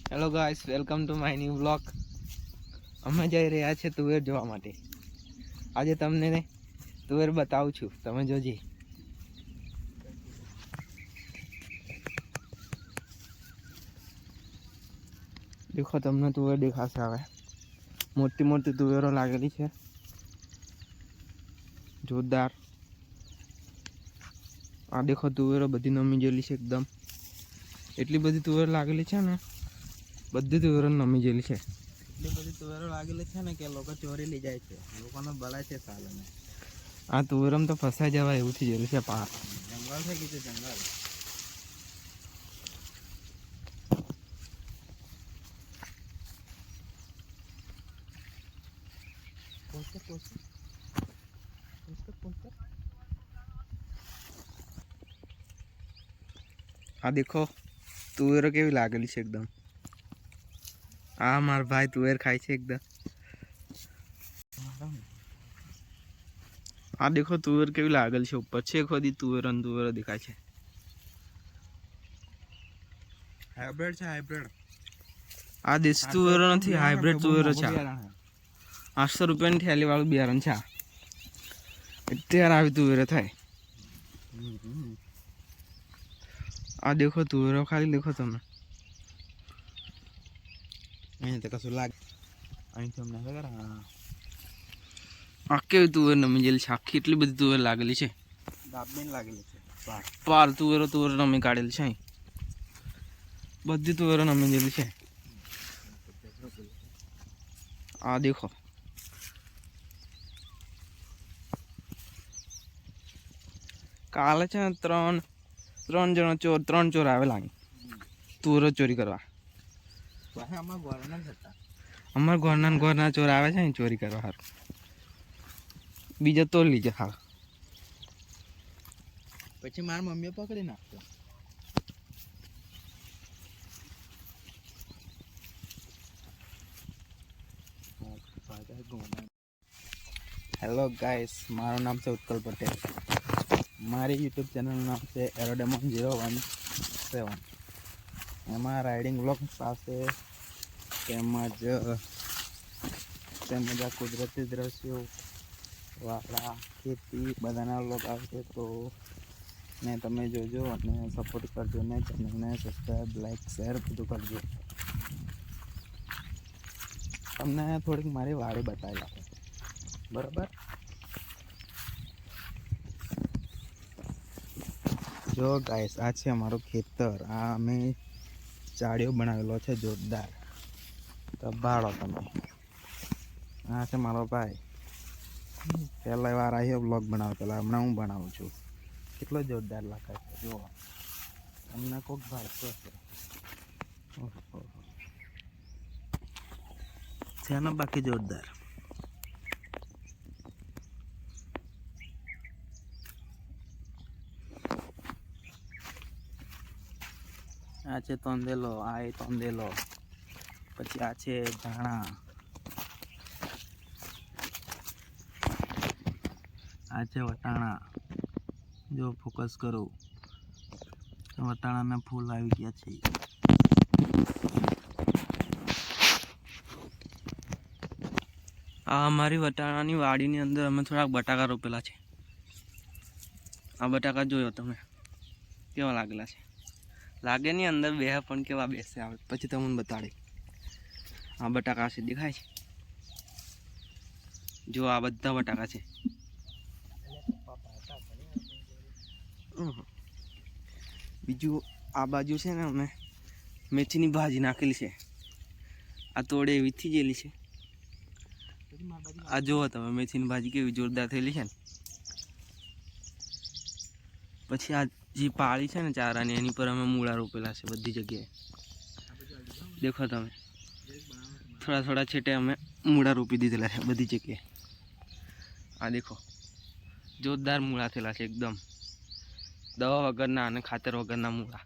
Hello guys, welcome to my new vlog. અમે જઈ રહ્યા છે તુવેર જોવા માટે. આજે તમને તુવેર બતાવું છું, તમે જોજે. દેખો, તમને તુવેર દેખાશે. હવે મોટી મોટી તુવેરો લાગેલી છે, જોરદાર. આ દેખો, તુવેરો બધી નમી ગયેલી છે એકદમ. એટલી બધી તુવેર લાગેલી છે ને, બધી તુવેરો નમી ગયેલી છે. એટલી બધી તુવેરો લાગેલી છે ને કે લોકો ચોરી લઈ જાય છે. લોકોને બળાય છે સાલોને. આ તુવેરમ તો ફસાઈ જવાય એવું થઈ ગયેલું છે. પાર જંગલ થઈ ગયું છે, જંગલ. આ દેખો, તુવેરો કેવી લાગેલી છે એકદમ. આ મારા ભાઈ તુવેર ખાય છે એકદમ. આ દેખો, તુવેર કેવી લાગેલી છે ઉપર. છે ખોદી તુવેરો ને તુવેરો દેખાય છે. હાઇબ્રિડ છે, હાઇબ્રિડ. આ દેશી તુવેરો નથી, હાઇબ્રિડ તુવેરો છે. 800 રૂપિયાની થેલી વાળું બિયારણ છે. અત્યારે આવી તુવેરો થાય. આ દેખો, તુવેરો ખાલી દેખો તમે. અહીં તો કશું લાગે. અહીં તમને ખબર? આ કેવી તુવેર નમી ગયેલી છે. આખી એટલી બધી તુવેર લાગેલી છે. દાબીને લાગેલી છે. પાર તુવેરો નમી કાઢેલી છે. અહીં બધી તુવેરો નમી ગયેલી છે. આ દેખો, કાલે છે ને ત્રણ ચોર આવેલા તુવેરો ચોરી કરવા. અમારા ઘરના ચોર આવે છે ચોરી કરવા સારું. બીજા તો લીજે. હા, પછી મારા મમ્મીએ પકડી નાખતો. હેલો ગાઈસ, મારું નામ છે ઉત્કલ પટેલ. મારી યુટ્યુબ ચેનલનું નામ છે એરોડેમોન 017. એમાં રાઇડિંગ વ્લોગ પાસે તેમજ આ કુદરતી દ્રશ્યો વાળા ખેતી બધાના વ્લોગ આવશે. તો ને તમે જોજો અને સપોર્ટ કરજો ને ચેનલને સબસ્ક્રાઈબ, લાઈક, શેર બધું કરજો. તમને થોડીક મારી વાડી બતાવી આપે, બરાબર? જો ગાઈસ, આ છે અમારું ખેતર. આ અમે ચાળીઓ બનાવેલો છે જોરદાર. તો બાળો તમે. આ છે મારો ભાઈ. પહેલા વાર આવ્યો બ્લોગ બનાવો. પેલા હમણાં હું બનાવું છું. કેટલો જોરદાર લાગે છે જુઓ. તમને કોક ભાઈ છે ને બાકી જોરદાર. આ છે તોંદેલો. આ એ તોંદેલો. પછી આ છે ધાણા. આ છે વટાણા. જો ફોકસ કરો, વટાણાના ફૂલ આવી ગયા છે. આ અમારી વટાણાની વાડીની અંદર અમે થોડાક બટાકા રોપેલા છે. આ બટાકા જોયો તમે કેવા લાગેલા છે. લાગે નહીં અંદર બે, પણ કેવા બેસે આવે પછી તમને બતાડે. આ બટાકા છે, દેખાય છે? જો આ બધા બટાકા છે. બીજું આ બાજુ છે ને અમે મેથીની ભાજી નાખેલી છે. આ તોડે એવી થઈ ગયેલી છે. આ જુઓ તમે, મેથીની ભાજી કેવી જોરદાર થયેલી છે ને. પછી આ જે પાળી છે ને ચારાની, એની પર અમે મૂળા રોપેલા છે બધી જગ્યાએ. દેખો તમે, થોડા છેટે અમે મૂળા રોપી દીધેલા છે બધી જગ્યાએ. આ દેખો, જોરદાર મૂળા થયેલા છે એકદમ. દવા વગરના અને ખાતર વગરના મૂળા.